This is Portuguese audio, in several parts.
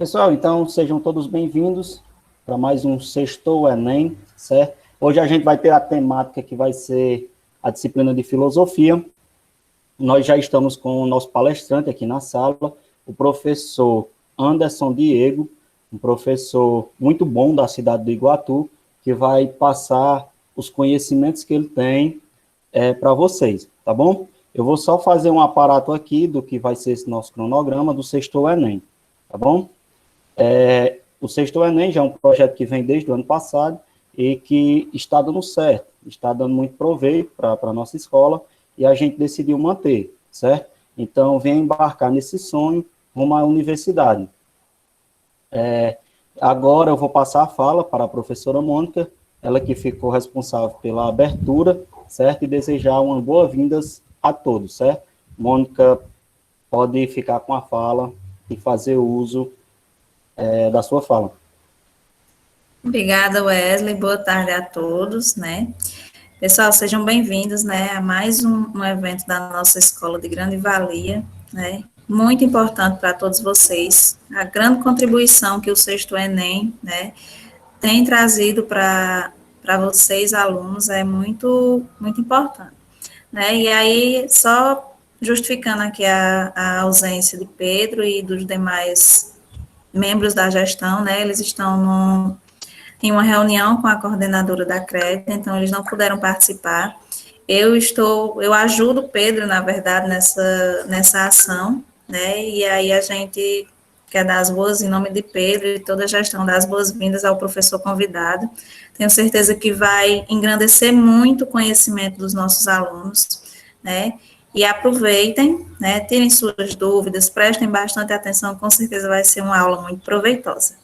Pessoal, então sejam todos bem-vindos para mais um Sextou Enem, certo? Hoje a gente vai ter a temática que vai ser a disciplina de filosofia. Nós já estamos com o nosso palestrante aqui na sala, o professor Anderson Diego, um professor muito bom da cidade do Iguatu, que vai passar os conhecimentos que ele tem para vocês, tá bom? Eu vou só fazer um aparato aqui do que vai ser esse nosso cronograma do Sextou Enem, tá bom? O Sextou Enem já é um projeto que vem desde o ano passado e que está dando certo, está dando muito proveito para a nossa escola e a gente decidiu manter, certo? Então, venha embarcar nesse sonho rumo à universidade. Agora eu vou passar a fala para a professora Mônica, ela que ficou responsável pela abertura, certo? E desejar uma boa-vindas a todos, certo? Mônica, pode ficar com a fala e fazer uso da sua fala. Obrigada, Wesley. Boa tarde a todos, né? Pessoal, sejam bem-vindos, né, a mais um evento da nossa Escola de Grande Valia, né? Muito importante para todos vocês. A grande contribuição que o Sexto Enem, né, tem trazido para vocês, alunos, é muito importante, né? E aí, só justificando aqui a ausência de Pedro e dos demais membros da gestão, né, eles estão em uma reunião com a coordenadora da CRED, então eles não puderam participar. Eu ajudo o Pedro, na verdade, nessa ação, né, e aí a gente quer dar as boas, em nome de Pedro e toda a gestão, dar as boas-vindas ao professor convidado. Tenho certeza que vai engrandecer muito o conhecimento dos nossos alunos, né, e aproveitem, né, tirem suas dúvidas, prestem bastante atenção, com certeza vai ser uma aula muito proveitosa.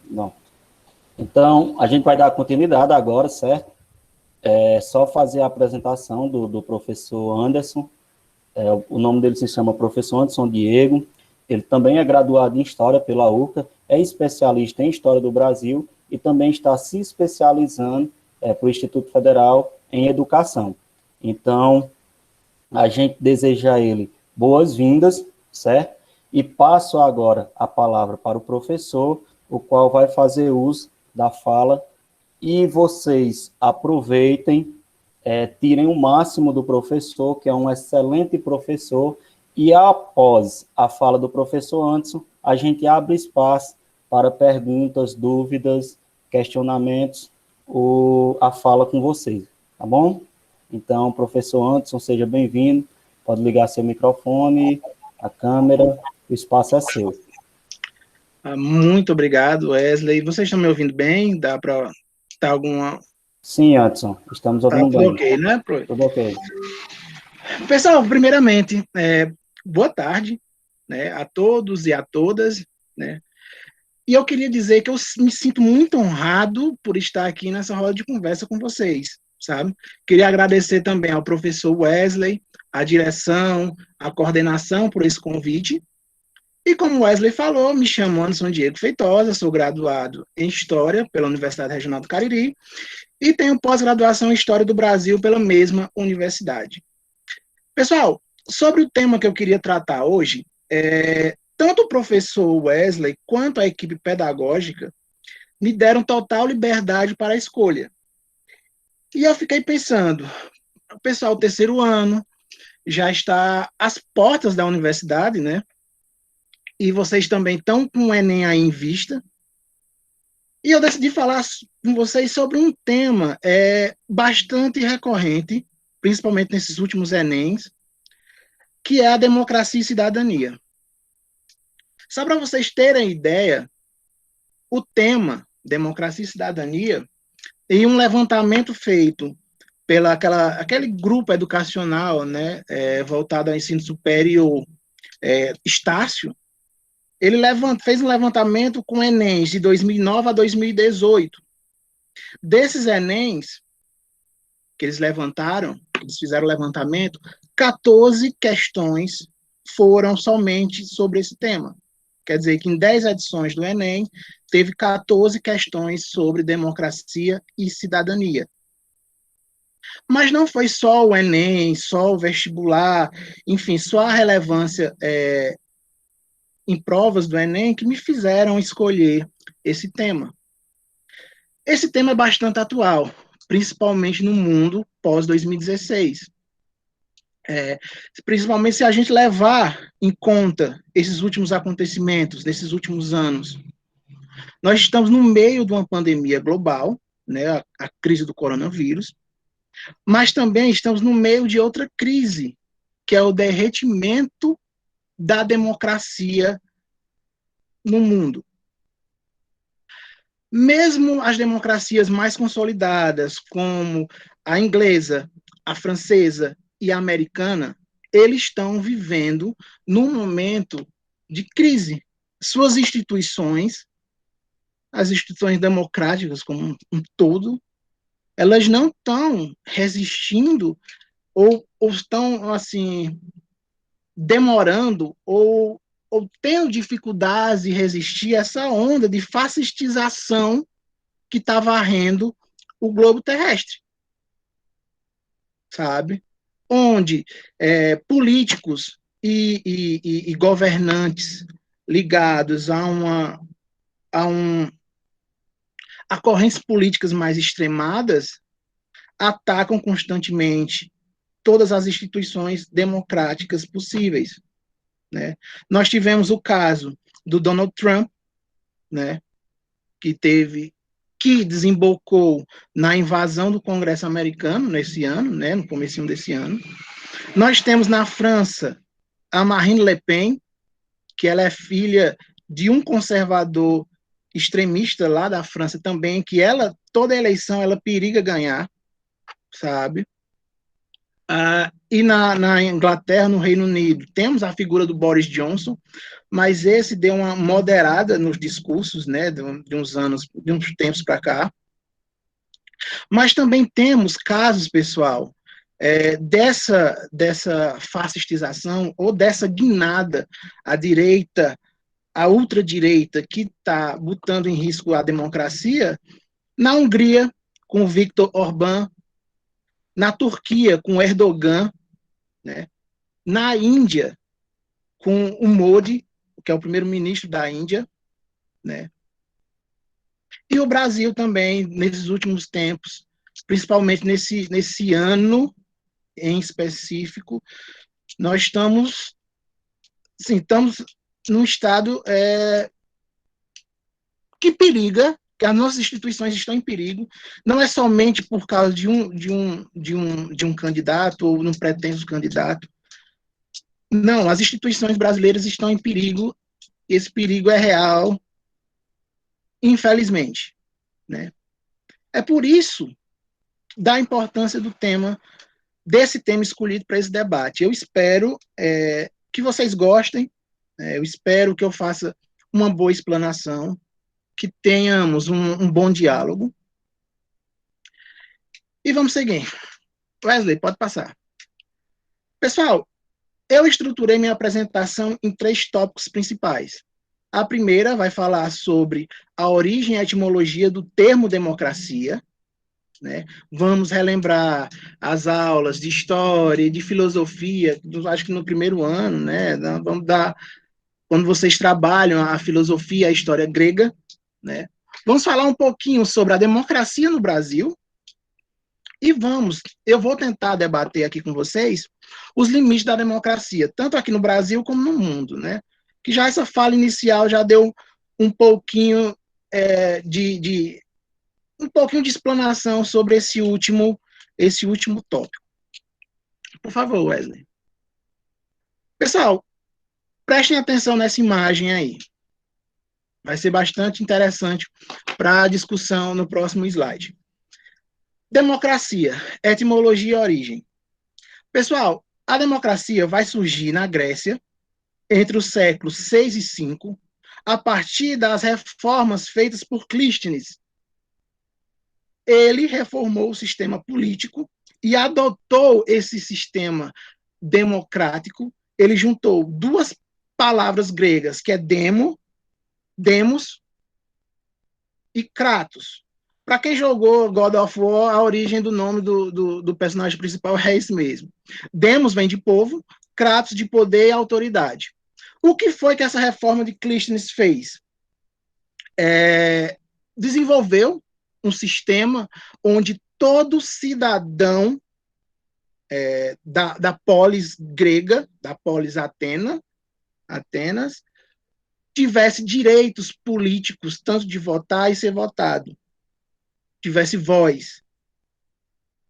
Bom, então, a gente vai dar continuidade agora, certo? É só fazer a apresentação do professor Anderson. O nome dele se chama professor Anderson Diego. Ele também é graduado em História pela UCA, é especialista em História do Brasil e também está se especializando para o Instituto Federal em Educação. Então, a gente deseja a ele boas-vindas, certo? E passo agora a palavra para o professor, o qual vai fazer uso da fala, e vocês aproveitem, tirem o máximo do professor, que é um excelente professor, e após a fala do professor Anderson, a gente abre espaço para perguntas, dúvidas, questionamentos, a fala com vocês, tá bom? Então, professor Anderson, seja bem-vindo, pode ligar seu microfone, a câmera, o espaço é seu. Muito obrigado, Wesley. Vocês estão me ouvindo bem? Dá para dar alguma... Sim, Anderson, estamos ouvindo bem. Tudo ok, né? Tudo ok. Pessoal, primeiramente, boa tarde, né, a todos e a todas, né? E eu queria dizer que eu me sinto muito honrado por estar aqui nessa roda de conversa com vocês, sabe? Queria agradecer também ao professor Wesley, a direção, a coordenação por esse convite. E como o Wesley falou, me chamo Anderson Diego Feitosa, sou graduado em História pela Universidade Regional do Cariri e tenho pós-graduação em História do Brasil pela mesma universidade. Pessoal, sobre o tema que eu queria tratar hoje, tanto o professor Wesley quanto a equipe pedagógica me deram total liberdade para a escolha. E eu fiquei pensando, o pessoal do terceiro ano já está às portas da universidade, né? E vocês também estão com o Enem aí em vista. E eu decidi falar com vocês sobre um tema bastante recorrente, principalmente nesses últimos Enems, que é a democracia e cidadania. Só para vocês terem ideia, o tema democracia e cidadania, em um levantamento feito pela aquele grupo educacional, né, voltado ao ensino superior, Estácio, ele fez um levantamento com Enems de 2009 a 2018. Desses Enems que eles levantaram, eles fizeram o levantamento, 14 questões foram somente sobre esse tema. Quer dizer que em 10 edições do Enem, teve 14 questões sobre democracia e cidadania. Mas não foi só o Enem, só o vestibular, enfim, só a relevância em provas do Enem que me fizeram escolher esse tema. Esse tema é bastante atual, principalmente no mundo pós-2016. Principalmente se a gente levar em conta esses últimos acontecimentos, desses últimos anos. Nós estamos no meio de uma pandemia global, né, a crise do coronavírus, mas também estamos no meio de outra crise, que é o derretimento da democracia no mundo. Mesmo as democracias mais consolidadas, como a inglesa, a francesa e a americana, eles estão vivendo num momento de crise. Suas instituições, as instituições democráticas como um todo, elas não estão resistindo ou estão, assim, demorando ou tendo dificuldades de resistir a essa onda de fascistização que está varrendo o globo terrestre, sabe? Onde políticos e governantes ligados a correntes políticas mais extremadas atacam constantemente todas as instituições democráticas possíveis, né? Nós tivemos o caso do Donald Trump, né, que desembocou na invasão do Congresso americano nesse ano, né, no comecinho desse ano. Nós temos na França a Marine Le Pen, que ela é filha de um conservador extremista lá da França também, que toda eleição ela periga ganhar, sabe? E na Inglaterra, no Reino Unido, temos a figura do Boris Johnson, mas esse deu uma moderada nos discursos, né, de uns tempos para cá. Mas também temos casos, pessoal, dessa fascistização ou dessa guinada à direita, à ultradireita, que está botando em risco a democracia, na Hungria, com Viktor Orbán, na Turquia, com Erdogan, né? Na Índia, com o Modi, que é o primeiro-ministro da Índia, né? E o Brasil também, nesses últimos tempos, principalmente nesse ano em específico, nós estamos num estado que periga, que as nossas instituições estão em perigo, não é somente por causa de um candidato ou um pretenso candidato. Não, as instituições brasileiras estão em perigo, esse perigo é real, infelizmente, né? É por isso da importância desse tema escolhido para esse debate. Eu espero que vocês gostem, eu espero que eu faça uma boa explanação, que tenhamos um bom diálogo. E vamos seguir. Wesley, pode passar. Pessoal, eu estruturei minha apresentação em 3 tópicos principais. A primeira vai falar sobre a origem e a etimologia do termo democracia, né? Vamos relembrar as aulas de história e de filosofia, acho que no primeiro ano, né? Quando vocês trabalham a filosofia e a história grega, né? Vamos falar um pouquinho sobre a democracia no Brasil e eu vou tentar debater aqui com vocês os limites da democracia, tanto aqui no Brasil como no mundo, né? Que já essa fala inicial já deu um pouquinho um pouquinho de explanação sobre esse último tópico. Por favor, Wesley. Pessoal, prestem atenção nessa imagem aí. Vai ser bastante interessante para a discussão no próximo slide. Democracia, etimologia e origem. Pessoal, a democracia vai surgir na Grécia entre os séculos 6 e 5, a partir das reformas feitas por Clístenes. Ele reformou o sistema político e adotou esse sistema democrático. Ele juntou 2 palavras gregas, que é demos e kratos. Para quem jogou God of War, a origem do nome do personagem principal é esse mesmo. Demos vem de povo, kratos de poder e autoridade. O que foi que essa reforma de Clístenes fez? Desenvolveu um sistema onde todo cidadão da polis grega, da polis Atenas, tivesse direitos políticos, tanto de votar e ser votado, tivesse voz,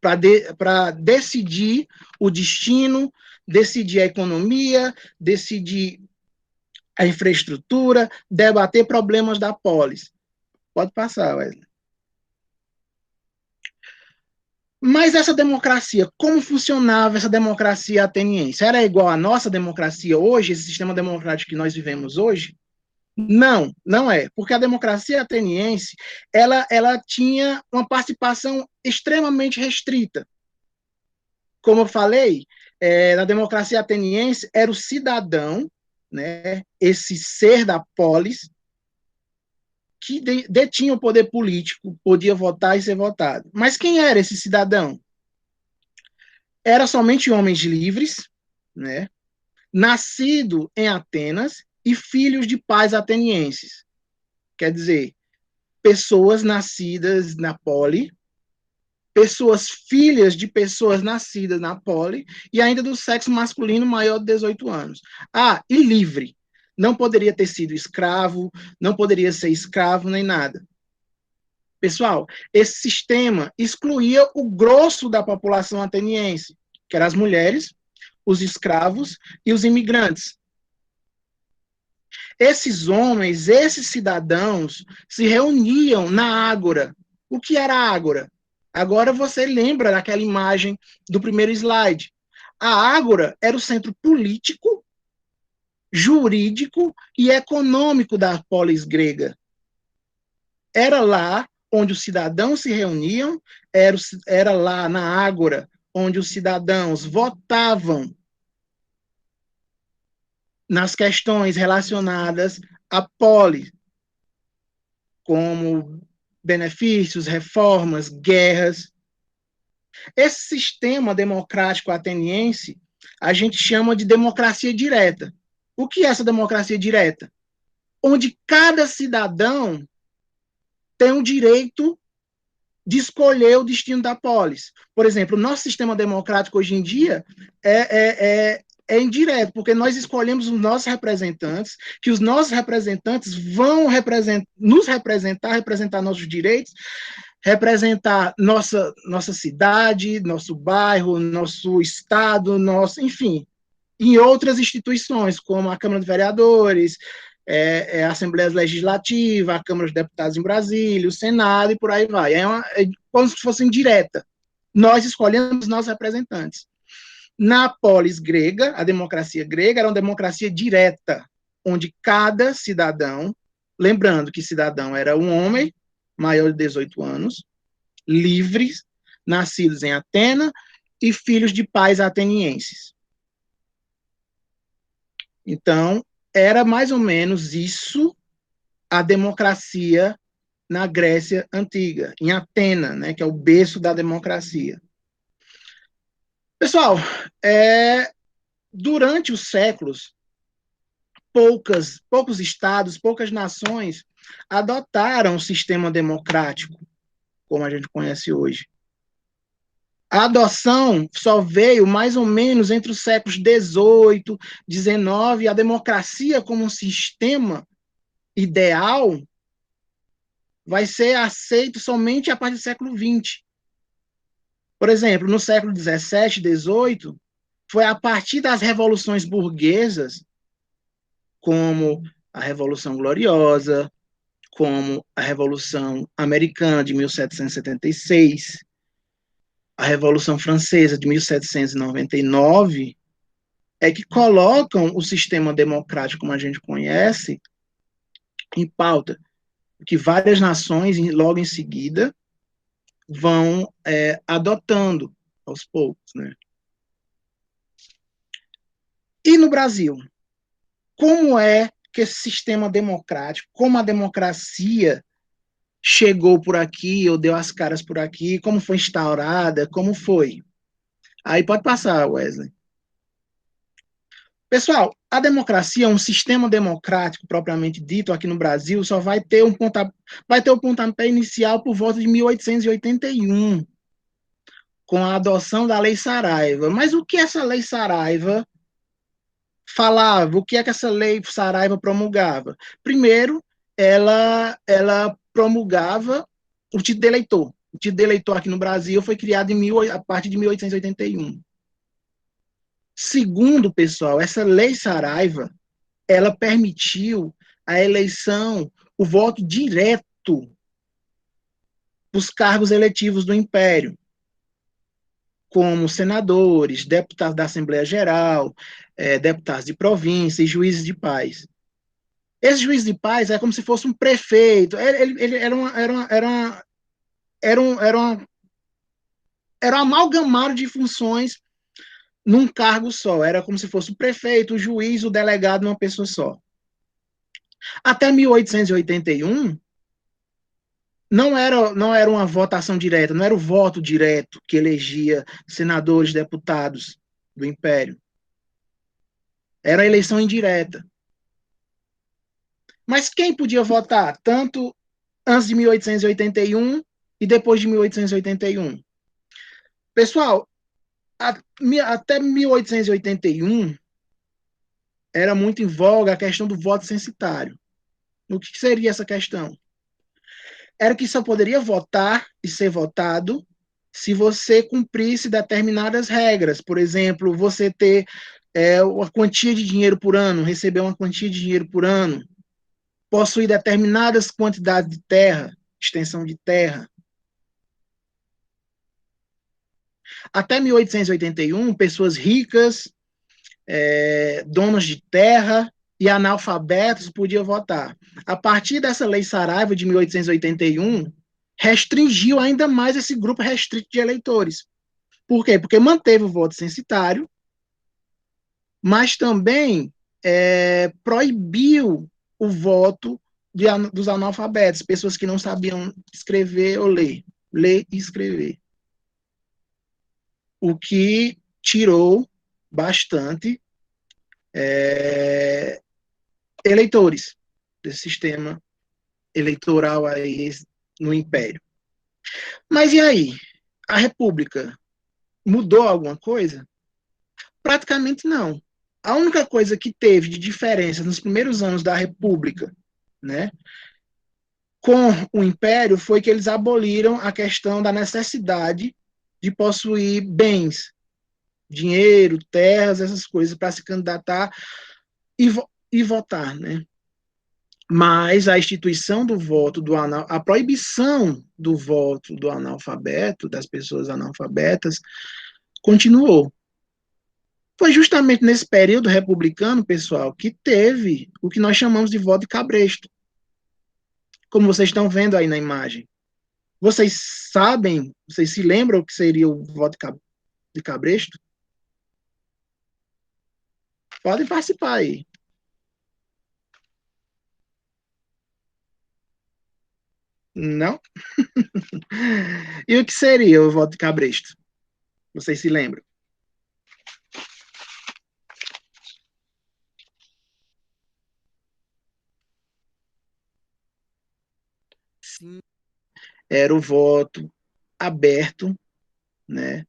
para decidir o destino, decidir a economia, decidir a infraestrutura, debater problemas da polis. Pode passar, Wesley. Mas essa democracia, como funcionava essa democracia ateniense? Era igual à nossa democracia hoje, esse sistema democrático que nós vivemos hoje? Não, não é. Porque a democracia ateniense, ela tinha uma participação extremamente restrita. Como eu falei, na democracia ateniense, era o cidadão, né, esse ser da polis, que detinha o poder político, podia votar e ser votado. Mas quem era esse cidadão? Era somente homens livres, né, nascido em Atenas e filhos de pais atenienses. Quer dizer, pessoas nascidas na poli, pessoas filhas de pessoas nascidas na poli e ainda do sexo masculino maior de 18 anos. E livre. Não poderia ter sido escravo, não poderia ser escravo nem nada. Pessoal, esse sistema excluía o grosso da população ateniense, que eram as mulheres, os escravos e os imigrantes. Esses homens, esses cidadãos, se reuniam na ágora. O que era a ágora? Agora você lembra daquela imagem do primeiro slide. A ágora era o centro político, jurídico e econômico da polis grega. Era lá onde os cidadãos se reuniam, era lá na ágora onde os cidadãos votavam nas questões relacionadas à polis, como benefícios, reformas, guerras. Esse sistema democrático ateniense a gente chama de democracia direta. O que é essa democracia direta? Onde cada cidadão tem o direito de escolher o destino da polis. Por exemplo, o nosso sistema democrático hoje em dia é indireto, porque nós escolhemos os nossos representantes, que os nossos representantes vão nos representar nossos direitos, representar nossa cidade, nosso bairro, nosso estado, enfim, em outras instituições, como a Câmara de Vereadores, a Assembleia Legislativa, a Câmara dos Deputados em Brasília, o Senado e por aí vai. É como se fosse indireta. Nós escolhemos nossos representantes. Na polis grega, a democracia grega era uma democracia direta, onde cada cidadão, lembrando que cidadão era um homem maior de 18 anos, livres, nascidos em Atenas e filhos de pais atenienses. Então, era mais ou menos isso a democracia na Grécia Antiga, em Atenas, né, que é o berço da democracia. Pessoal, durante os séculos, poucos estados, poucas nações adotaram o sistema democrático, como a gente conhece hoje. A adoção só veio mais ou menos entre os séculos XVIII, XIX, e a democracia como um sistema ideal vai ser aceito somente a partir do século XX. Por exemplo, no século XVII, XVIII, foi a partir das revoluções burguesas, como a Revolução Gloriosa, como a Revolução Americana de 1776, a Revolução Francesa de 1799, que colocam o sistema democrático, como a gente conhece, em pauta, que várias nações, logo em seguida, vão adotando aos poucos, né? E no Brasil? Como é que esse sistema democrático, como a democracia chegou por aqui, ou deu as caras por aqui, como foi instaurada, como foi? Aí pode passar, Wesley. Pessoal, A democracia, um sistema democrático propriamente dito aqui no Brasil, só vai ter o pontapé inicial por volta de 1881, com a adoção da Lei Saraiva. Mas o que essa Lei Saraiva falava? O que é que essa Lei Saraiva promulgava? Primeiro, ela promulgava o título de eleitor. O título de eleitor aqui no Brasil foi criado a partir de 1881. Segundo, pessoal, essa Lei Saraiva, ela permitiu a eleição, o voto direto dos cargos eletivos do Império, como senadores, deputados da Assembleia Geral, deputados de província e juízes de paz. Esse juiz de paz é como se fosse um prefeito, ele era um amalgamado de funções num cargo só, era como se fosse o prefeito, o juiz, o delegado numa pessoa só. Até 1881, não era uma votação direta, não era o voto direto que elegia senadores, deputados do Império. Era a eleição indireta. Mas quem podia votar tanto antes de 1881 e depois de 1881? Pessoal, até 1881 era muito em voga a questão do voto censitário. O que seria essa questão? Era que só poderia votar e ser votado se você cumprisse determinadas regras. Por exemplo, você ter uma quantia de dinheiro por ano, receber uma quantia de dinheiro por ano, possuir determinadas quantidades de terra, extensão de terra. Até 1881, pessoas ricas, donas de terra e analfabetos podiam votar. A partir dessa Lei Saraiva de 1881, restringiu ainda mais esse grupo restrito de eleitores. Por quê? Porque manteve o voto censitário, mas também proibiu o voto dos analfabetos, pessoas que não sabiam escrever ou ler e escrever. O que tirou bastante eleitores desse sistema eleitoral aí no Império. Mas e aí? A República mudou alguma coisa? Praticamente não. A única coisa que teve de diferença nos primeiros anos da República, né, com o Império, foi que eles aboliram a questão da necessidade de possuir bens, dinheiro, terras, essas coisas, para se candidatar e votar, né? Mas a instituição do voto, a proibição do voto do analfabeto, das pessoas analfabetas, continuou. Foi justamente nesse período republicano, pessoal, que teve o que nós chamamos de voto de cabresto. Como vocês estão vendo aí na imagem. Vocês sabem, vocês se lembram o que seria o voto de cabresto? Podem participar aí. Não? E o que seria o voto de cabresto? Vocês se lembram? Sim, era o voto aberto, né?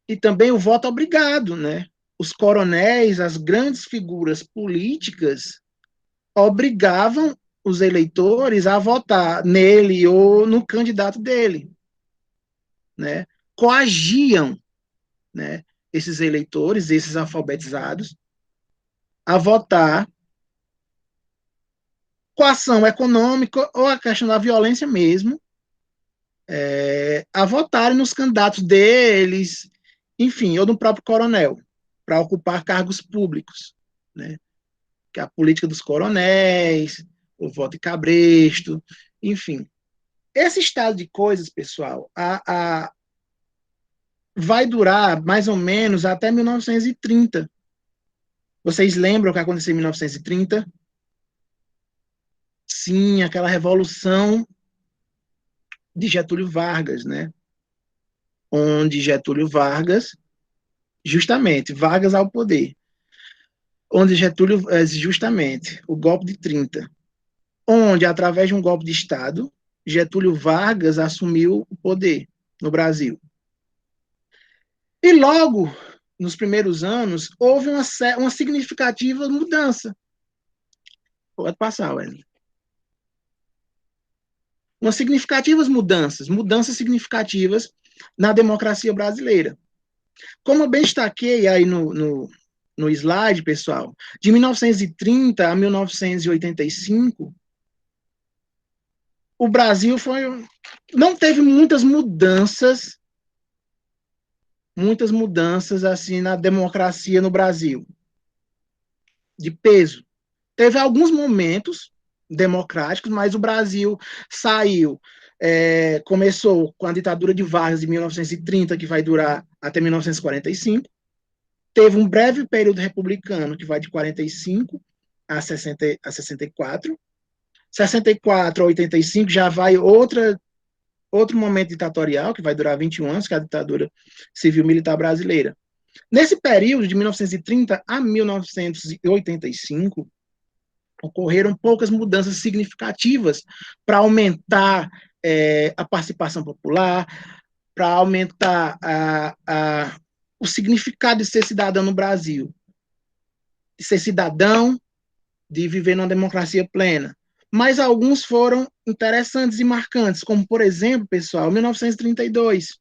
E também o voto obrigado, né? Os coronéis, as grandes figuras políticas, obrigavam os eleitores a votar nele ou no candidato dele, né? Coagiam, né, esses eleitores, esses alfabetizados, a votar com a ação econômica ou a questão da violência mesmo, a votarem nos candidatos deles, enfim, ou do próprio coronel, para ocupar cargos públicos, né? Que é a política dos coronéis, o voto de cabresto, enfim. Esse estado de coisas, pessoal, vai durar mais ou menos até 1930. Vocês lembram o que aconteceu em 1930? Sim, aquela revolução de Getúlio Vargas, né? Onde Getúlio Vargas, justamente, Vargas ao poder, onde Getúlio, justamente, o golpe de 30, onde, através de um golpe de Estado, Getúlio Vargas assumiu o poder no Brasil. E logo, nos primeiros anos, houve uma significativa mudança. Pode passar, Wesley. Umas significativas mudanças significativas na democracia brasileira. Como eu bem destaquei aí no slide, pessoal, de 1930 a 1985, o Brasil não teve muitas mudanças assim na democracia no Brasil, de peso. Teve alguns momentos democráticos, mas o Brasil começou com a ditadura de Vargas de 1930, que vai durar até 1945. Teve um breve período republicano, que vai de 45 a 64. 64 a 85 já vai outro momento ditatorial, que vai durar 21 anos, que é a ditadura civil-militar brasileira. Nesse período, de 1930 a 1985, ocorreram poucas mudanças significativas para aumentar a participação popular, para aumentar o significado de ser cidadão no Brasil, de ser cidadão, de viver numa democracia plena. Mas alguns foram interessantes e marcantes, como, por exemplo, pessoal, 1932.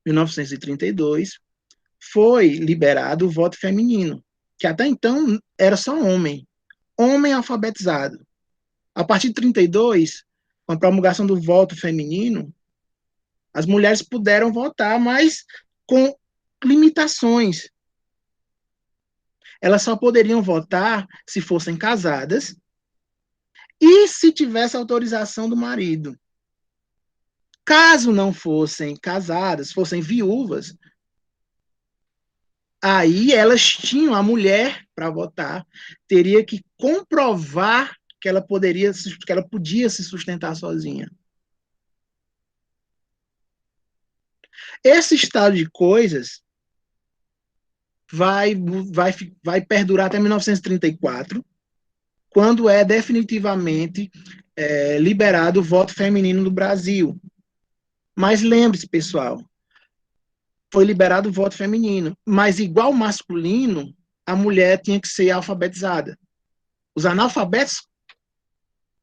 1932 foi liberado o voto feminino, que até então era só homem alfabetizado. A partir de 32, com a promulgação do voto feminino, as mulheres puderam votar, mas com limitações. Elas só poderiam votar se fossem casadas e se tivesse autorização do marido. Caso não fossem casadas, fossem viúvas, aí elas tinham, a mulher, para votar, teria que comprovar que ela podia se sustentar sozinha. Esse estado de coisas vai perdurar até 1934, quando é definitivamente liberado o voto feminino no Brasil. Mas lembre-se, pessoal, foi liberado o voto feminino, mas igual masculino, a mulher tinha que ser alfabetizada. Os analfabetos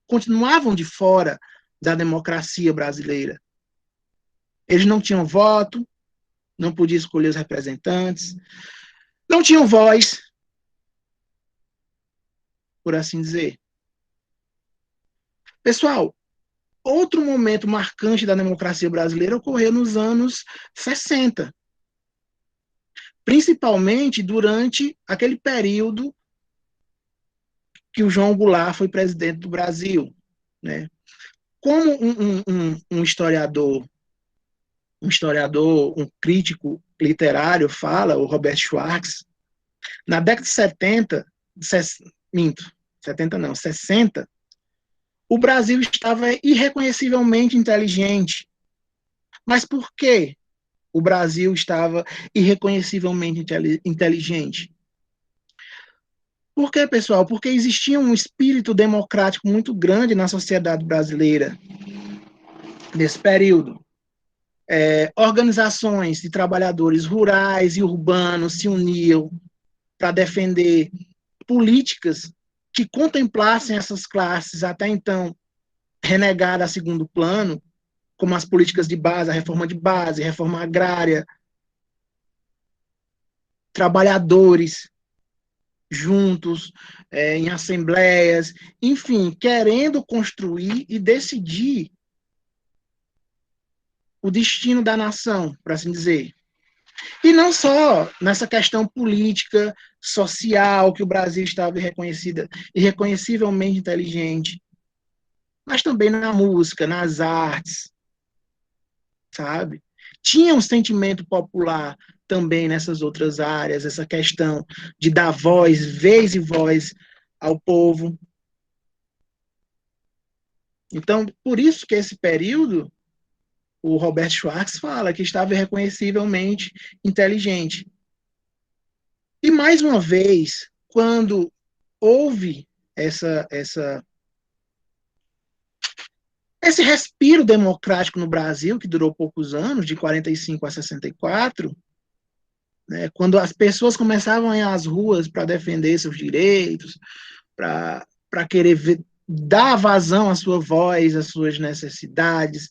continuavam de fora da democracia brasileira. Eles não tinham voto, não podiam escolher os representantes, não tinham voz, por assim dizer. Pessoal, outro momento marcante da democracia brasileira ocorreu nos anos 60, principalmente durante aquele período que o João Goulart foi presidente do Brasil, né? Como um historiador, um crítico literário fala, o Robert Schwartz, na década de 70, 60, o Brasil estava irreconhecivelmente inteligente. Mas por que o Brasil estava irreconhecivelmente inteligente? Por quê, pessoal? Porque existia um espírito democrático muito grande na sociedade brasileira nesse período. Organizações de trabalhadores rurais e urbanos se uniam para defender políticas que contemplassem essas classes até então renegadas a segundo plano, como as políticas de base, a reforma de base, a reforma agrária, trabalhadores juntos, em assembleias, enfim, querendo construir e decidir o destino da nação, por assim dizer. E não só nessa questão política, social, que o Brasil estava irreconhecivelmente inteligente, mas também na música, nas artes, sabe? Tinha um sentimento popular também nessas outras áreas, essa questão de dar voz, vez e voz ao povo. Então, por isso que esse período, o Robert Schwartz fala que estava irreconhecivelmente inteligente. E mais uma vez, quando houve esse respiro democrático no Brasil, que durou poucos anos, de 45 a 64, né, quando as pessoas começavam a ir às ruas para defender seus direitos, para querer dar vazão à sua voz, às suas necessidades,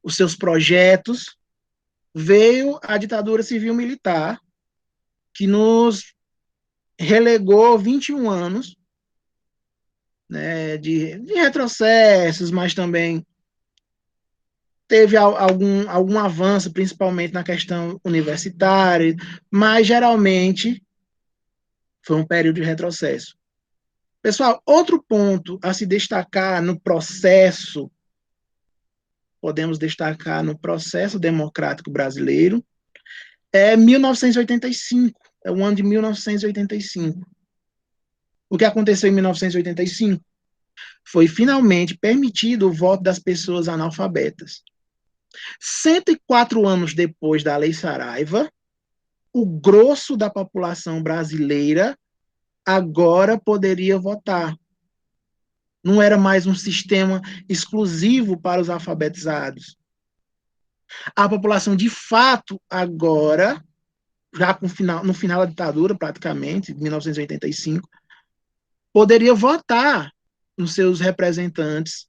os seus projetos, veio a ditadura civil-militar, que nos relegou 21 anos, né, de retrocessos, mas também teve algum avanço, principalmente na questão universitária, mas geralmente foi um período de retrocesso. Pessoal, outro ponto a se destacar no processo, podemos destacar no processo democrático brasileiro, é 1985, é o ano de 1985. O que aconteceu em 1985? Foi finalmente permitido o voto das pessoas analfabetas. 104 anos depois da Lei Saraiva, o grosso da população brasileira agora poderia votar. Não era mais um sistema exclusivo para os alfabetizados. A população, de fato, agora, já no final da ditadura, praticamente, 1985, poderia votar nos seus representantes,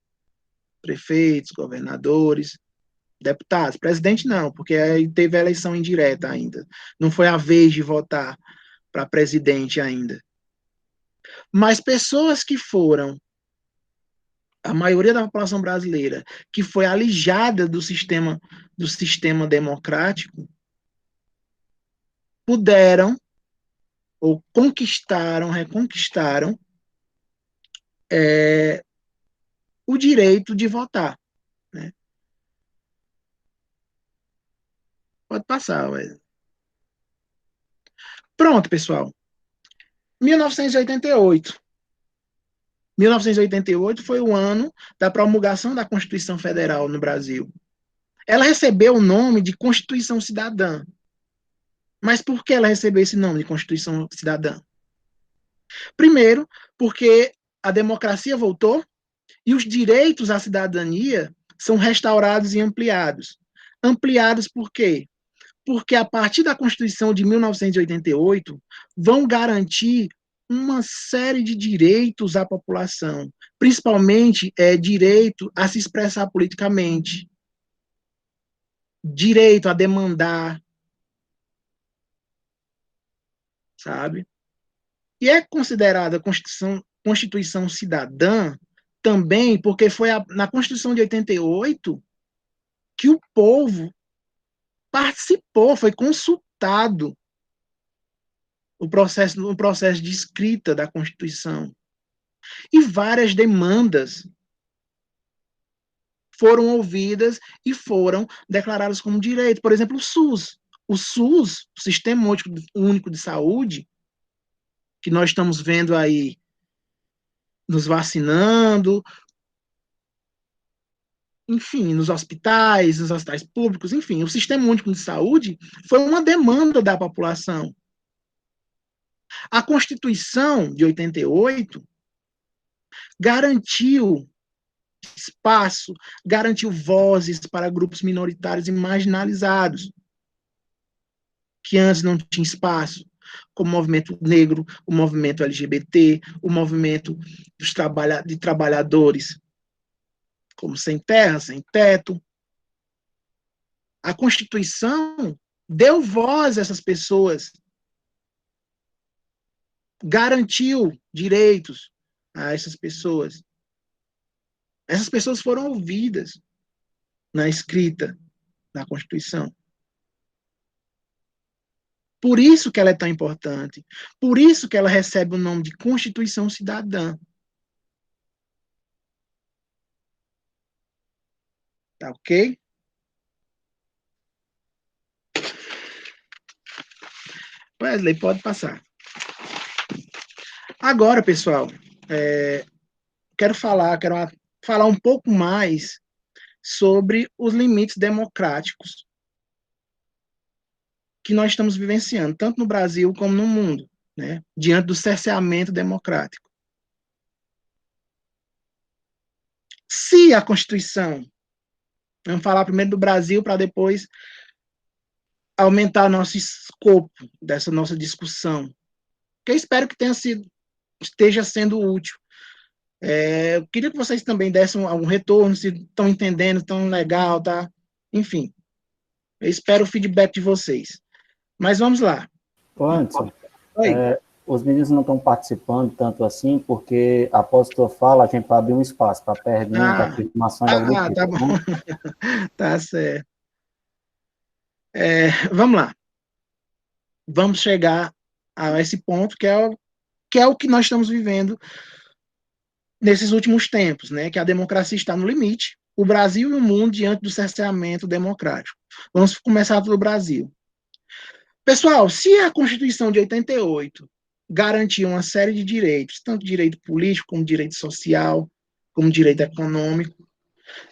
prefeitos, governadores, deputados. Presidente não, porque aí teve a eleição indireta ainda. Não foi a vez de votar para presidente ainda. Mas pessoas que foram, a maioria da população brasileira, que foi alijada do sistema democrático, puderam, ou reconquistaram o direito de votar. Né? Pode passar, ué. Pronto, pessoal. 1988. 1988 foi o ano da promulgação da Constituição Federal no Brasil. Ela recebeu o nome de Constituição Cidadã. Mas por que ela recebeu esse nome de Constituição Cidadã? Primeiro, porque a democracia voltou e os direitos à cidadania são restaurados e ampliados. Ampliados por quê? Porque a partir da Constituição de 1988 vão garantir uma série de direitos à população, principalmente direito a se expressar politicamente, direito a demandar, sabe? E é considerada Constituição cidadã também porque foi na Constituição de 88 que o povo participou, foi consultado no processo de escrita da Constituição. E várias demandas foram ouvidas e foram declaradas como direito. Por exemplo, o SUS. O SUS, o Sistema Único de Saúde, que nós estamos vendo aí nos vacinando, enfim, nos hospitais públicos, enfim, o Sistema Único de Saúde foi uma demanda da população. A Constituição de 88 garantiu espaço, garantiu vozes para grupos minoritários e marginalizados, que antes não tinham espaço, como o movimento negro, o movimento LGBT, o movimento de trabalhadores, como sem terra, sem teto. A Constituição deu voz a essas pessoas, garantiu direitos a essas pessoas. Essas pessoas foram ouvidas na escrita da Constituição. Por isso que ela é tão importante. Por isso que ela recebe o nome de Constituição Cidadã. Tá ok? Wesley, pode passar. Agora, pessoal, quero falar um pouco mais sobre os limites democráticos que nós estamos vivenciando, tanto no Brasil como no mundo. né, diante do cerceamento democrático. Se a Constituição, vamos falar primeiro do Brasil para depois aumentar nosso escopo dessa nossa discussão, que eu espero que esteja sendo útil. Eu queria que vocês também dessem algum retorno, se estão entendendo, estão legal, tá? Enfim, eu espero o feedback de vocês. Mas vamos lá. Ô, Anderson, Oi. os meninos não estão participando tanto assim, porque após tua fala, a gente vai abrir um espaço para pergunta, afirmações, algo do tipo. Tá bom. Tá certo. Vamos lá. Vamos chegar a esse ponto que é o que nós estamos vivendo nesses últimos tempos, né? Que a democracia está no limite, o Brasil e o mundo diante do cerceamento democrático. Vamos começar pelo Brasil. Pessoal, se a Constituição de 88 garantia uma série de direitos, tanto direito político, como direito social, como direito econômico,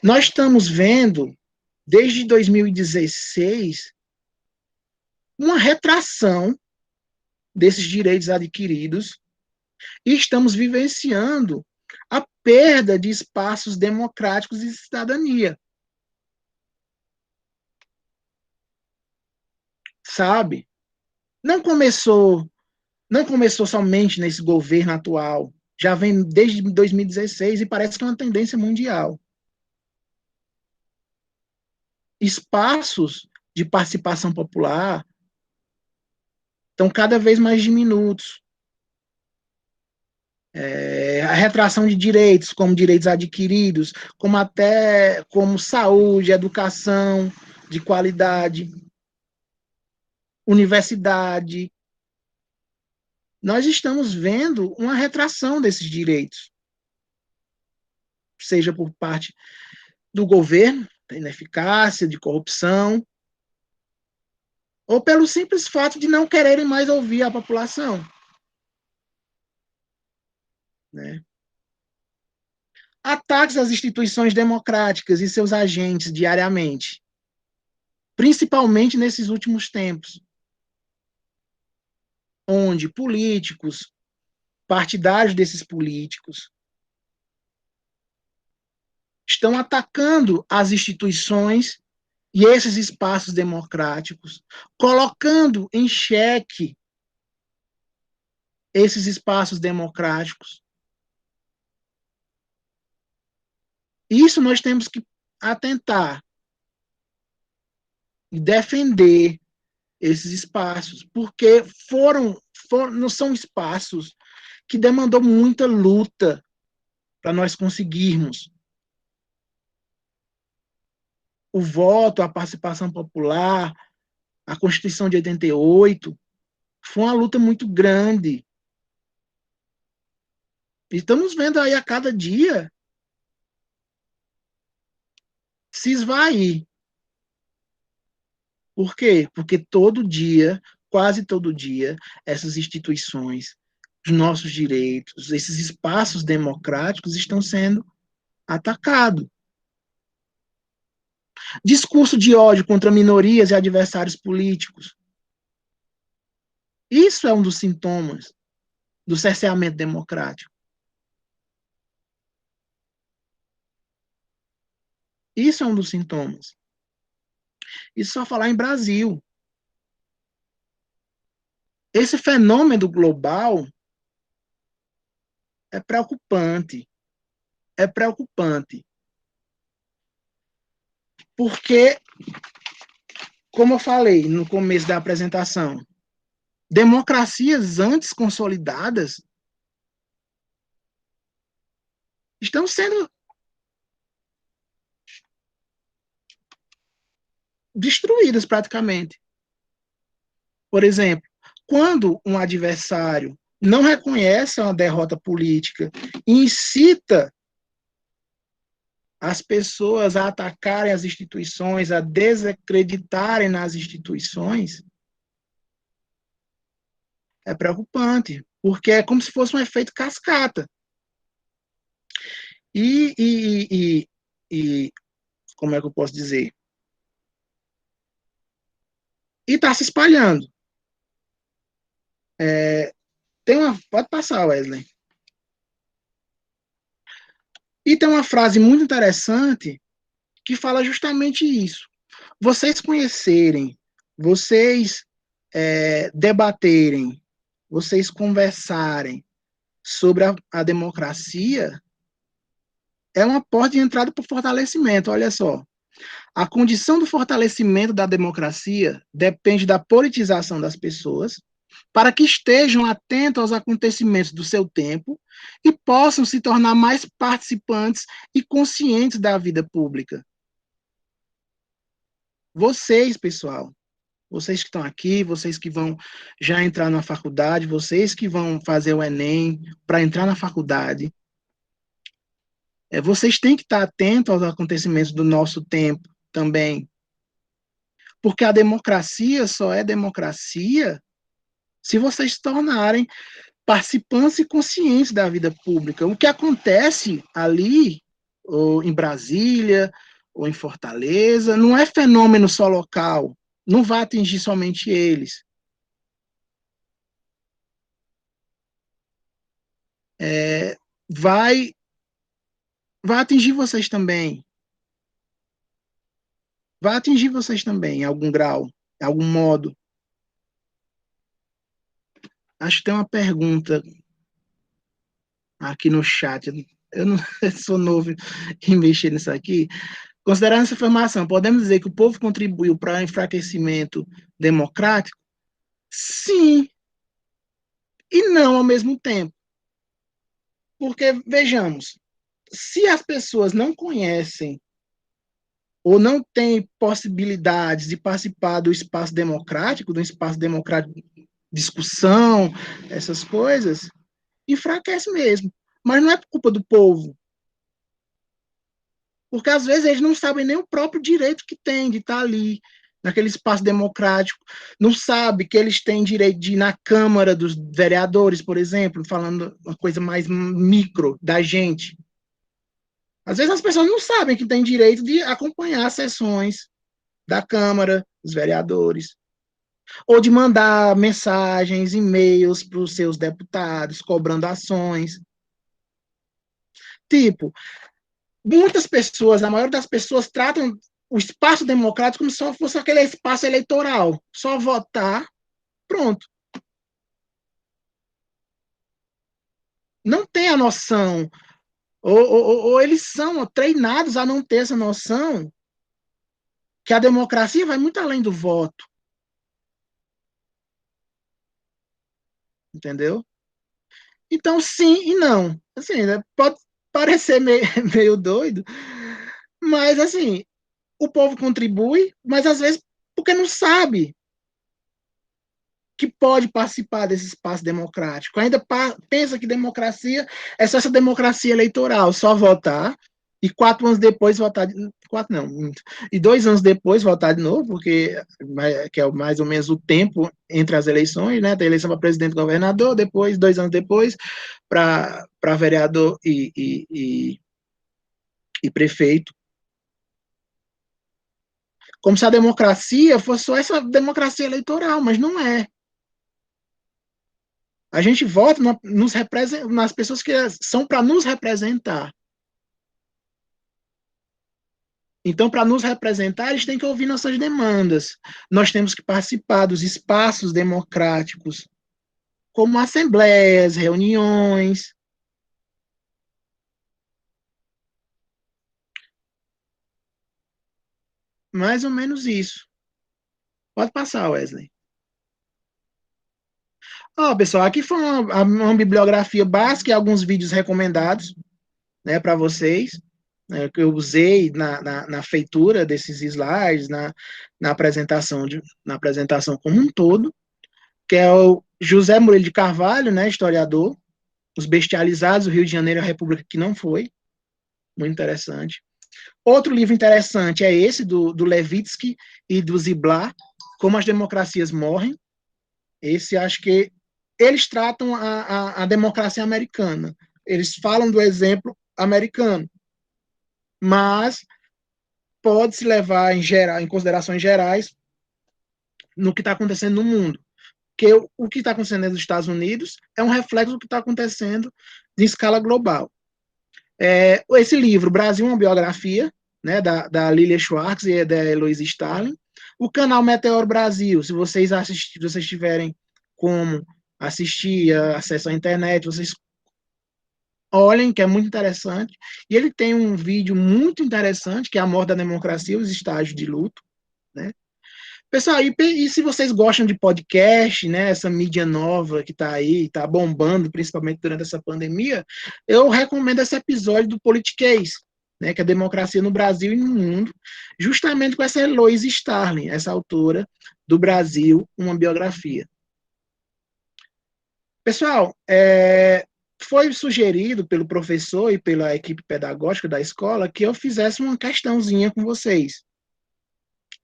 nós estamos vendo, desde 2016, uma retração desses direitos adquiridos e estamos vivenciando a perda de espaços democráticos e de cidadania. Sabe? Não começou somente nesse governo atual, já vem desde 2016 e parece que é uma tendência mundial. Espaços de participação popular estão cada vez mais diminutos. A retração de direitos, como direitos adquiridos, como saúde, educação de qualidade, universidade. Nós estamos vendo uma retração desses direitos, seja por parte do governo, da ineficácia, de corrupção, ou pelo simples fato de não quererem mais ouvir a população. Né? Ataques às instituições democráticas e seus agentes diariamente, principalmente nesses últimos tempos, onde políticos, partidários desses políticos, estão atacando as instituições e esses espaços democráticos, colocando em xeque esses espaços democráticos. Isso nós temos que atentar e defender esses espaços, porque não são espaços que demandou muita luta para nós conseguirmos. O voto, a participação popular, a Constituição de 88, foi uma luta muito grande. E estamos vendo aí a cada dia se esvair. Por quê? Porque todo dia, quase todo dia, essas instituições, os nossos direitos, esses espaços democráticos estão sendo atacados. Discurso de ódio contra minorias e adversários políticos. Isso é um dos sintomas do cerceamento democrático. Isso é um dos sintomas. Isso só falar em Brasil. Esse fenômeno global é preocupante. É preocupante. Porque, como eu falei no começo da apresentação, democracias antes consolidadas estão sendo destruídas praticamente. Por exemplo, quando um adversário não reconhece uma derrota política e incita as pessoas a atacarem as instituições, a desacreditarem nas instituições, é preocupante, porque é como se fosse um efeito cascata. E como é que eu posso dizer? E está se espalhando. Pode passar, Wesley. E tem uma frase muito interessante que fala justamente isso. Vocês conhecerem, vocês debaterem, vocês conversarem sobre a democracia é uma porta de entrada para o fortalecimento. Olha só, a condição do fortalecimento da democracia depende da politização das pessoas, para que estejam atentos aos acontecimentos do seu tempo e possam se tornar mais participantes e conscientes da vida pública. Vocês, pessoal, vocês que estão aqui, vocês que vão já entrar na faculdade, vocês que vão fazer o Enem para entrar na faculdade, vocês têm que estar atentos aos acontecimentos do nosso tempo também. Porque a democracia só é democracia se vocês se tornarem participantes e conscientes da vida pública. O que acontece ali, ou em Brasília, ou em Fortaleza, não é fenômeno só local, não vai atingir somente eles. Vai atingir vocês também. Vai atingir vocês também, em algum grau, em algum modo. Acho que tem uma pergunta aqui no chat. Eu não eu sou novo em mexer nisso aqui. Considerando essa informação, podemos dizer que o povo contribuiu para o enfraquecimento democrático? Sim, e não ao mesmo tempo. Porque, vejamos, se as pessoas não conhecem ou não têm possibilidades de participar do espaço democrático, de discussão, essas coisas, enfraquece mesmo. Mas não é culpa do povo. Porque às vezes eles não sabem nem o próprio direito que tem de estar ali, naquele espaço democrático, não sabe que eles têm direito de ir na Câmara dos Vereadores, por exemplo, falando uma coisa mais micro da gente. Às vezes as pessoas não sabem que têm direito de acompanhar as sessões da Câmara dos Vereadores, ou de mandar mensagens, e-mails para os seus deputados, cobrando ações. Tipo, muitas pessoas, a maioria das pessoas tratam o espaço democrático como se só fosse aquele espaço eleitoral. Só votar, pronto. Não tem a noção, ou eles são treinados a não ter essa noção que a democracia vai muito além do voto. Entendeu? Então, sim e não. Assim, né, pode parecer meio doido, mas, assim, o povo contribui, mas às vezes porque não sabe que pode participar desse espaço democrático. Ainda pensa que democracia é só essa democracia eleitoral, só votar e 4 anos depois votar. 4 não, e 2 anos depois votar de novo, porque que é mais ou menos o tempo entre as eleições, né? Tem eleição para presidente e governador, depois, 2 anos depois, para vereador e prefeito. Como se a democracia fosse só essa democracia eleitoral, mas não é. A gente vota nas pessoas que são para nos representar. Então, para nos representar, eles têm que ouvir nossas demandas. Nós temos que participar dos espaços democráticos, como assembleias, reuniões. Mais ou menos isso. Pode passar, Wesley. Pessoal, aqui foi uma bibliografia básica e alguns vídeos recomendados, né, para vocês, né, que eu usei na feitura desses slides, na apresentação como um todo, que é o José Murilo de Carvalho, né, historiador, Os Bestializados, o Rio de Janeiro, a República que não foi, muito interessante. Outro livro interessante é esse, do Levitsky e do Ziblatt, Como as Democracias Morrem. Esse, acho que eles tratam a democracia americana. Eles falam do exemplo americano, mas pode-se levar em considerações gerais no que está acontecendo no mundo. que o que está acontecendo nos Estados Unidos é um reflexo do que está acontecendo em escala global. Esse livro, Brasil, uma biografia, né, da Lilia Schwartz e da Heloísa Starling. O canal Meteoro Brasil, se vocês tiverem como assistir, acesso à internet, vocês olhem, que é muito interessante. E ele tem um vídeo muito interessante, que é A Morte da Democracia, os estágios de luto, né? Pessoal, e se vocês gostam de podcast, né, essa mídia nova que está aí, está bombando, principalmente durante essa pandemia, eu recomendo esse episódio do Politiquês, né, que é a democracia no Brasil e no mundo, justamente com essa Heloísa Starling, essa autora do Brasil, uma biografia. Pessoal, foi sugerido pelo professor e pela equipe pedagógica da escola que eu fizesse uma questãozinha com vocês.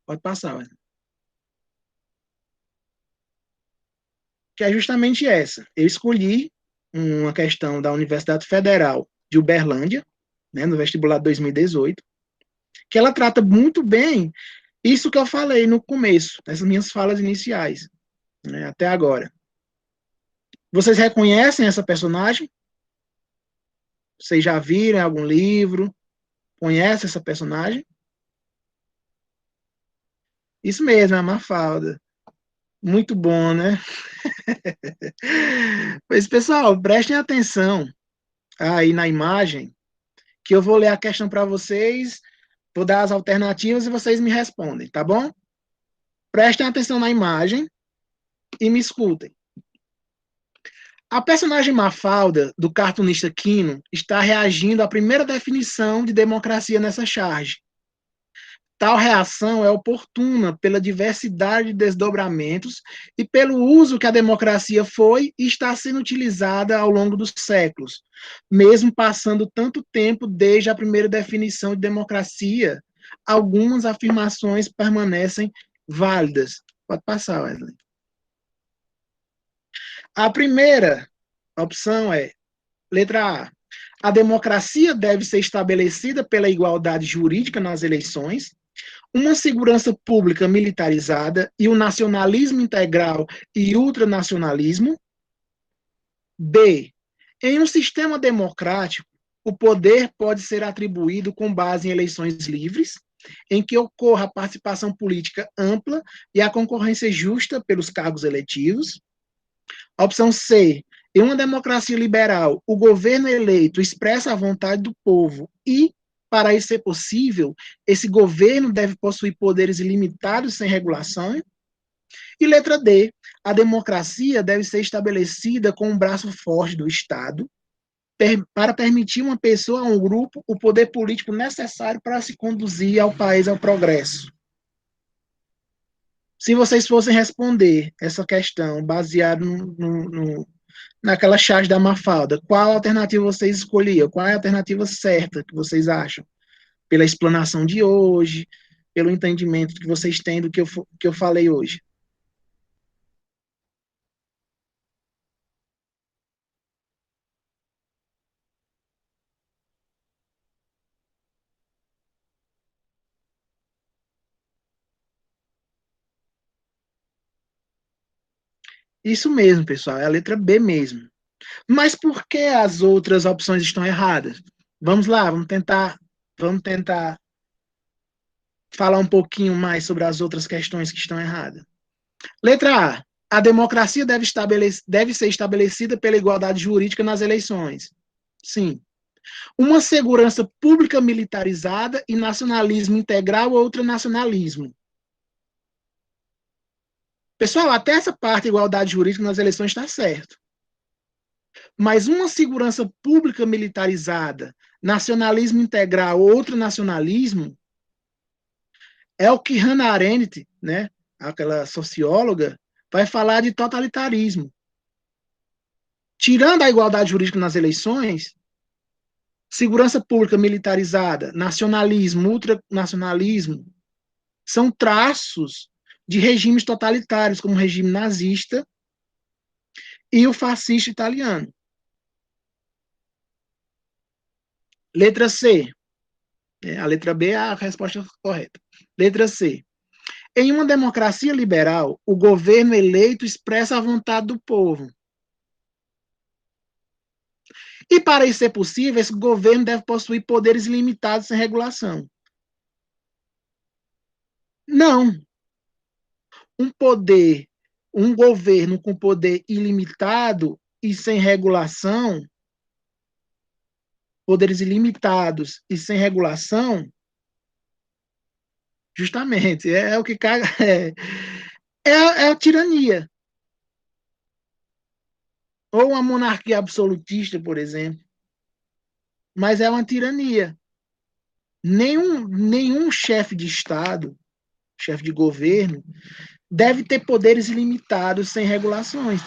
Pode passar, Wesley. Que é justamente essa. Eu escolhi uma questão da Universidade Federal de Uberlândia, né, no vestibular 2018, que ela trata muito bem isso que eu falei no começo, nessas minhas falas iniciais, né, até agora. Vocês reconhecem essa personagem? Vocês já viram em algum livro? Conhecem essa personagem? Isso mesmo, é a Mafalda. Muito bom, né? Pois, pessoal, prestem atenção aí na imagem, que eu vou ler a questão para vocês, vou dar as alternativas e vocês me respondem, tá bom? Prestem atenção na imagem e me escutem. A personagem Mafalda, do cartunista Quino, está reagindo à primeira definição de democracia nessa charge. Tal reação é oportuna pela diversidade de desdobramentos e pelo uso que a democracia foi e está sendo utilizada ao longo dos séculos, mesmo passando tanto tempo desde a primeira definição de democracia, algumas afirmações permanecem válidas. Pode passar, Wesley. A primeira opção é, letra A, a democracia deve ser estabelecida pela igualdade jurídica nas eleições, uma segurança pública militarizada e o nacionalismo integral e ultranacionalismo. B. Em um sistema democrático, o poder pode ser atribuído com base em eleições livres, em que ocorra a participação política ampla e a concorrência justa pelos cargos eletivos. Opção C. Em uma democracia liberal, o governo eleito expressa a vontade do povo e, para isso ser possível, esse governo deve possuir poderes ilimitados sem regulação. E letra D, a democracia deve ser estabelecida com um braço forte do Estado para permitir uma pessoa ou um grupo o poder político necessário para se conduzir ao país ao progresso. Se vocês fossem responder essa questão baseado naquela charge da Mafalda, qual alternativa vocês escolhiam? Qual é a alternativa certa que vocês acham? Pela explanação de hoje, pelo entendimento que vocês têm do que eu falei hoje. Isso mesmo, pessoal, é a letra B mesmo. Mas por que as outras opções estão erradas? Vamos lá, vamos tentar falar um pouquinho mais sobre as outras questões que estão erradas. Letra A democracia deve ser estabelecida pela igualdade jurídica nas eleições. Sim. Uma segurança pública militarizada e nacionalismo integral ou ultranacionalismo. Pessoal, até essa parte, igualdade jurídica nas eleições, está certo. Mas uma segurança pública militarizada, nacionalismo integral ou ultranacionalismo, é o que Hannah Arendt, né, aquela socióloga, vai falar de totalitarismo. Tirando a igualdade jurídica nas eleições, segurança pública militarizada, nacionalismo, ultranacionalismo, são traços de regimes totalitários, como o regime nazista e o fascista italiano. Letra C. A letra B é a resposta correta. Letra C. Em uma democracia liberal, o governo eleito expressa a vontade do povo. E para isso ser possível, esse governo deve possuir poderes limitados sem regulação. Não. Um governo com poder ilimitado e sem regulação, poderes ilimitados e sem regulação, justamente, é o que caga, é a tirania. Ou uma monarquia absolutista, por exemplo. Mas é uma tirania. Nenhum chefe de Estado, chefe de governo, deve ter poderes ilimitados sem regulações.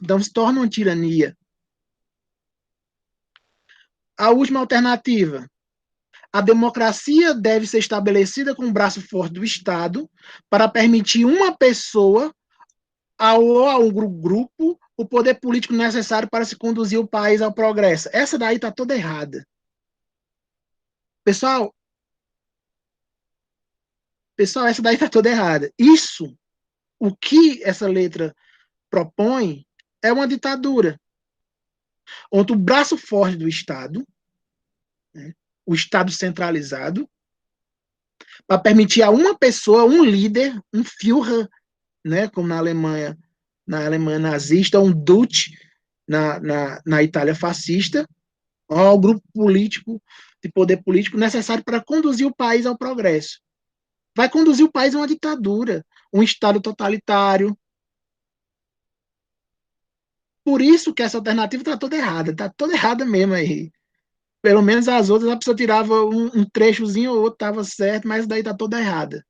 Então se torna uma tirania. A última alternativa. A democracia deve ser estabelecida com o braço forte do Estado para permitir uma pessoa ou a um grupo o poder político necessário para se conduzir o país ao progresso. Essa daí está toda errada. Pessoal, essa daí está toda errada. Isso, o que essa letra propõe, é uma ditadura, onde o braço forte do Estado, né, o Estado centralizado, para permitir a uma pessoa, um líder, um Führer, né, como na Alemanha nazista, um Duce na Itália fascista, ao grupo político, de poder político necessário para conduzir o país ao progresso. Vai conduzir o país a uma ditadura, um Estado totalitário. Por isso que essa alternativa está toda errada mesmo aí. Pelo menos as outras, a pessoa tirava um trechozinho ou outro, estava certo, mas daí está toda errada.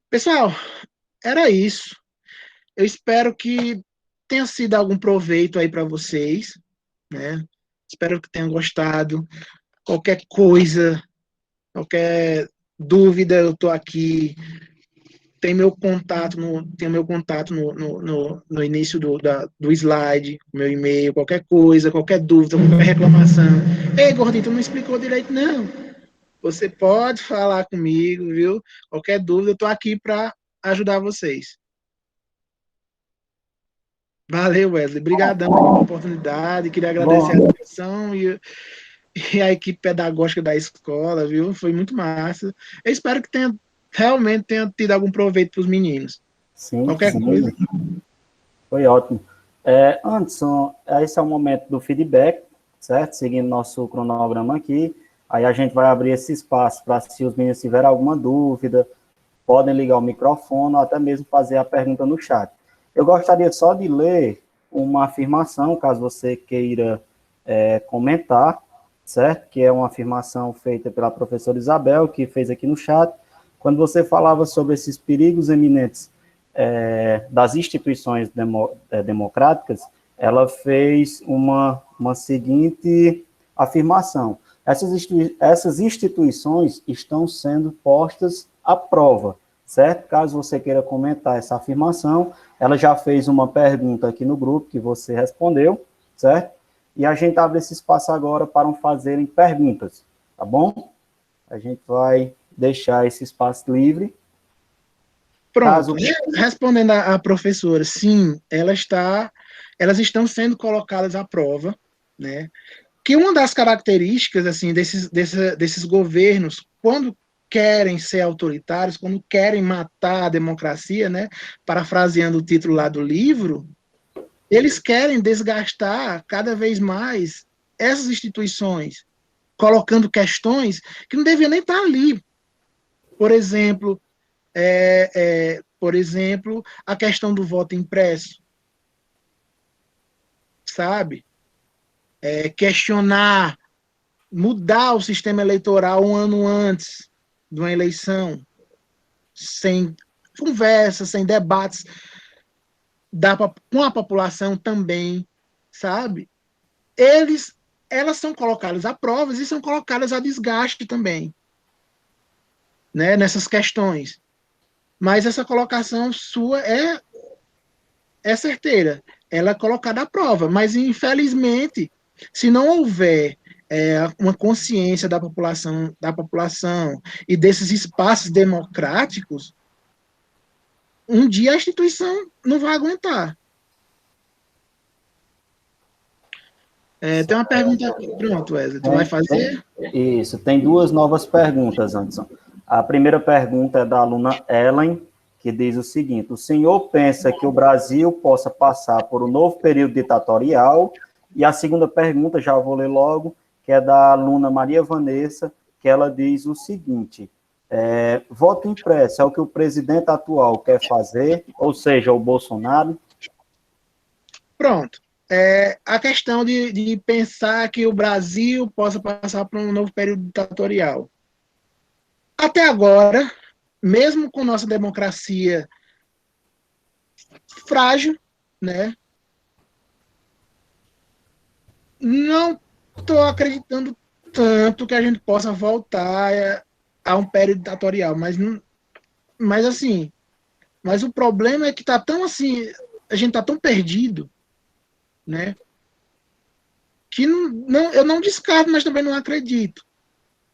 Pessoal, era isso. Eu espero que tenha sido algum proveito aí para vocês, né? Espero que tenham gostado. Qualquer coisa, qualquer dúvida, eu estou aqui. Tem meu contato no início do slide, meu e-mail, qualquer coisa, qualquer dúvida, qualquer reclamação. Ei, gordinho, tu não explicou direito, não. Você pode falar comigo, viu? Qualquer dúvida, eu estou aqui para ajudar vocês. Valeu, Wesley. Obrigadão pela oportunidade. Queria agradecer a direção e a equipe pedagógica da escola, viu? Foi muito massa. Eu espero que realmente tenha tido algum proveito para os meninos. Sim, Qualquer coisa. Foi ótimo. Anderson, esse é o momento do feedback, certo? Seguindo nosso cronograma aqui. Aí a gente vai abrir esse espaço para, se os meninos tiverem alguma dúvida, podem ligar o microfone ou até mesmo fazer a pergunta no chat. Eu gostaria só de ler uma afirmação, caso você queira comentar, certo? Que é uma afirmação feita pela professora Isabel, que fez aqui no chat, quando você falava sobre esses perigos eminentes das instituições democráticas, ela fez uma seguinte afirmação. Essas instituições estão sendo postas à prova, certo? Caso você queira comentar essa afirmação, ela já fez uma pergunta aqui no grupo que você respondeu, certo? E a gente abre esse espaço agora para fazerem perguntas, tá bom? A gente vai deixar esse espaço livre. Pronto, respondendo à professora, sim, elas estão sendo colocadas à prova, né? Que uma das características, assim, desses governos, quando querem ser autoritários, quando querem matar a democracia, né? Parafraseando o título lá do livro, eles querem desgastar cada vez mais essas instituições, colocando questões que não deviam nem estar ali. Por exemplo, a questão do voto impresso, sabe? Questionar, mudar o sistema eleitoral um ano antes de uma eleição, sem conversa, sem debates com a população também, sabe? Elas são colocadas a provas e são colocadas a desgaste também, né, nessas questões. Mas essa colocação sua é certeira. Ela é colocada à prova. Mas, infelizmente, se não houver uma consciência da população e desses espaços democráticos, um dia a instituição não vai aguentar. Tem uma pergunta aqui. Pronto, Wesley, tu vai fazer? Isso, tem duas novas perguntas, Anderson. A primeira pergunta é da aluna Ellen, que diz o seguinte: o senhor pensa que o Brasil possa passar por um novo período ditatorial? E a segunda pergunta, já vou ler logo, que é da aluna Maria Vanessa, que ela diz o seguinte: voto impresso é o que o presidente atual quer fazer, ou seja, o Bolsonaro? Pronto. A questão de pensar que o Brasil possa passar por um novo período ditatorial. Até agora, mesmo com nossa democracia frágil, né, não estou acreditando tanto que a gente possa voltar a um período ditatorial, mas assim, mas o problema é que tá tão assim, a gente tá tão perdido, né, que eu não descarto, mas também não acredito.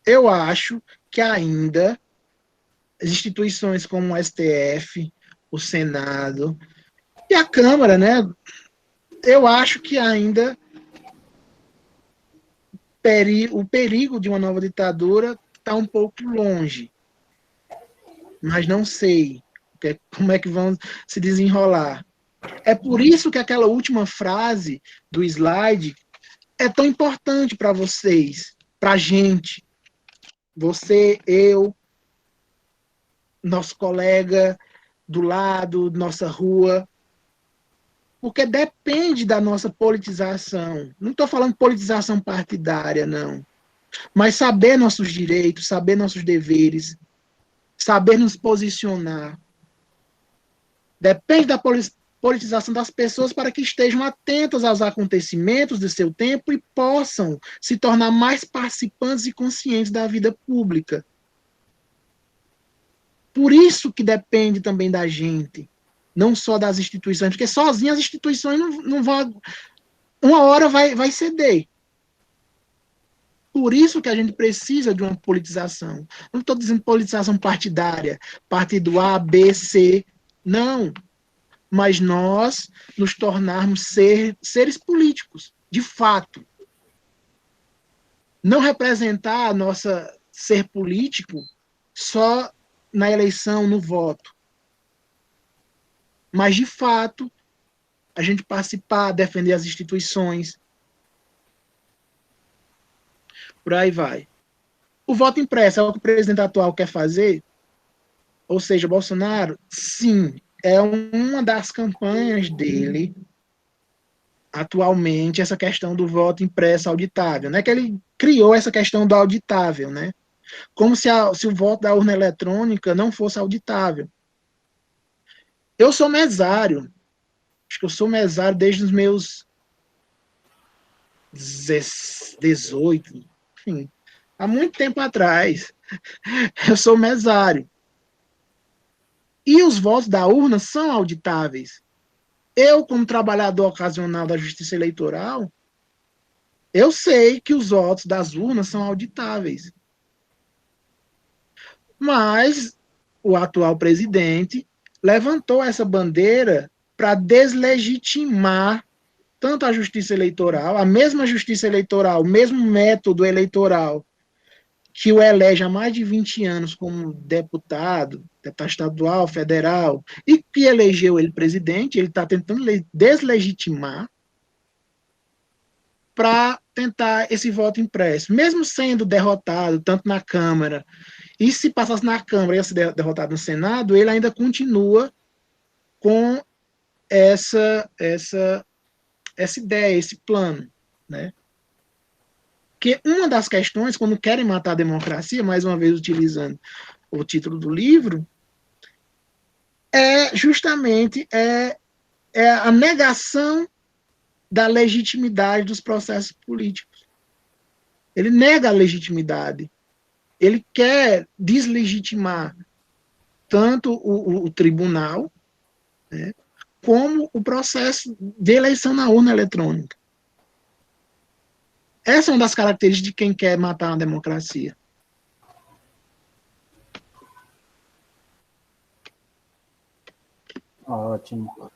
Eu acho que ainda as instituições como o STF, o Senado e a Câmara, né, eu acho que ainda o perigo de uma nova ditadura está um pouco longe, mas não sei como é que vão se desenrolar. É por isso que aquela última frase do slide é tão importante para vocês, para a gente. Você, eu, nosso colega do lado, nossa rua, porque depende da nossa politização. Não estou falando politização partidária, não. Mas saber nossos direitos, saber nossos deveres, saber nos posicionar. Depende da politização das pessoas para que estejam atentas aos acontecimentos de seu tempo e possam se tornar mais participantes e conscientes da vida pública. Por isso que depende também da gente, não só das instituições, porque sozinhas as instituições não vão... Uma hora vai ceder. Por isso que a gente precisa de uma politização. Não estou dizendo politização partidária, partido A, B, C, não. Mas nós nos tornarmos seres políticos, de fato. Não representar a nossa ser político só na eleição, no voto. Mas, de fato, a gente participar, defender as instituições. Por aí vai. O voto impresso é o que o presidente atual quer fazer? Ou seja, Bolsonaro? Sim, é uma das campanhas dele atualmente, essa questão do voto impresso auditável, né? Que ele criou essa questão do auditável, né? Como se o voto da urna eletrônica não fosse auditável. Eu sou mesário. Acho que eu sou mesário desde os meus 18, enfim, há muito tempo atrás. Eu sou mesário. E os votos da urna são auditáveis. Eu, como trabalhador ocasional da Justiça Eleitoral, eu sei que os votos das urnas são auditáveis. Mas o atual presidente levantou essa bandeira para deslegitimar tanto a Justiça Eleitoral, a mesma Justiça Eleitoral, o mesmo método eleitoral que o elege há mais de 20 anos como deputado estadual, federal, e que elegeu ele presidente, ele está tentando deslegitimar para tentar esse voto impresso, mesmo sendo derrotado tanto na Câmara, e se passasse na Câmara e ia ser derrotado no Senado, ele ainda continua com essa ideia, esse plano, né? Porque uma das questões, quando querem matar a democracia, mais uma vez utilizando o título do livro, é justamente a negação da legitimidade dos processos políticos. Ele nega a legitimidade. Ele quer deslegitimar tanto o tribunal, né, como o processo de eleição na urna eletrônica. Essa é uma das características de quem quer matar uma democracia. Ótimo.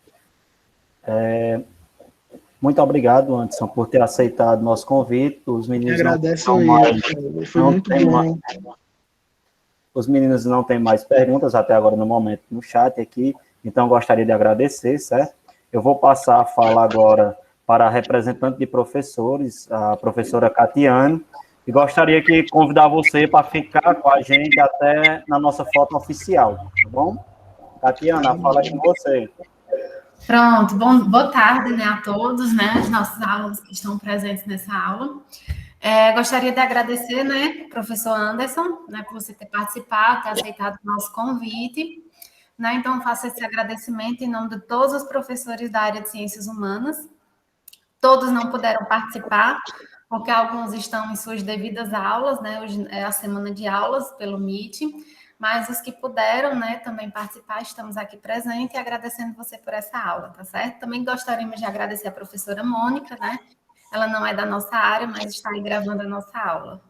Muito obrigado, Anderson, por ter aceitado nosso convite. Os Eu meninos agradeço eu, foi não muito têm mais, bom. os meninos não têm mais perguntas até agora no momento no chat aqui, então gostaria de agradecer, certo? Eu vou passar a fala agora para a representante de professores, a professora Catiane, e gostaria de convidar você para ficar com a gente até na nossa foto oficial, tá bom? Catiane, a fala é com você. Pronto, boa tarde, né, a todos, né, os nossos alunos que estão presentes nessa aula. Gostaria de agradecer, né, professor Anderson, né, por você ter participado, ter aceitado o nosso convite, né, então faço esse agradecimento em nome de todos os professores da área de Ciências Humanas. Todos não puderam participar, porque alguns estão em suas devidas aulas, né, hoje é a semana de aulas pelo Meet, mas os que puderam, né, também participar, estamos aqui presentes e agradecendo você por essa aula, tá certo? Também gostaríamos de agradecer a professora Mônica, né? Ela não é da nossa área, mas está aí gravando a nossa aula.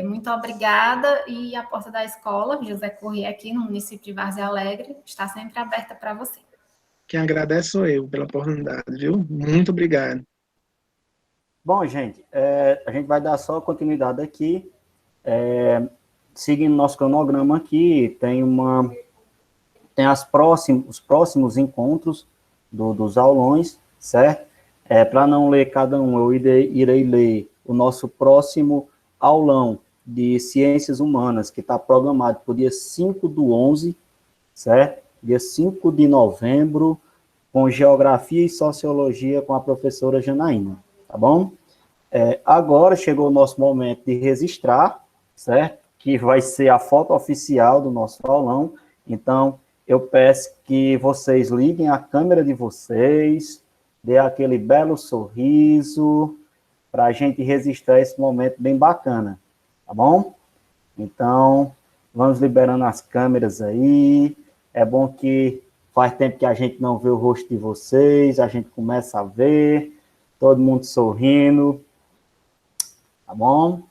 Muito obrigada e a porta da escola José Corrêa aqui no município de Várzea Alegre está sempre aberta para você. Quem agradece sou eu pela oportunidade, viu? Muito obrigado. Bom, gente, a gente vai dar só continuidade aqui. Seguindo nosso cronograma aqui, tem os próximos encontros dos aulões, certo? Para não ler cada um, eu irei ler o nosso próximo aulão de Ciências Humanas, que está programado para o dia 5/11, certo? Dia 5 de novembro, com Geografia e Sociologia com a professora Janaína, tá bom? Agora chegou o nosso momento de registrar, certo? Que vai ser a foto oficial do nosso aulão. Então, eu peço que vocês liguem a câmera de vocês, dê aquele belo sorriso, para a gente registrar esse momento bem bacana, tá bom? Então, vamos liberando as câmeras aí. É bom que faz tempo que a gente não vê o rosto de vocês, a gente começa a ver, todo mundo sorrindo. Tá bom?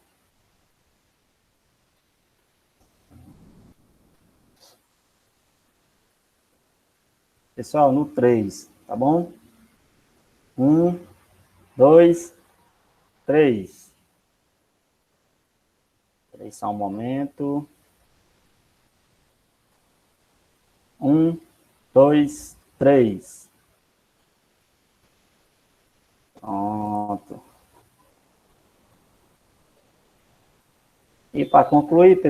Pessoal, no 3, tá bom? 1, 2, 3. Espera aí só um momento. 1, 2, 3. Pronto. E para concluir, pessoal,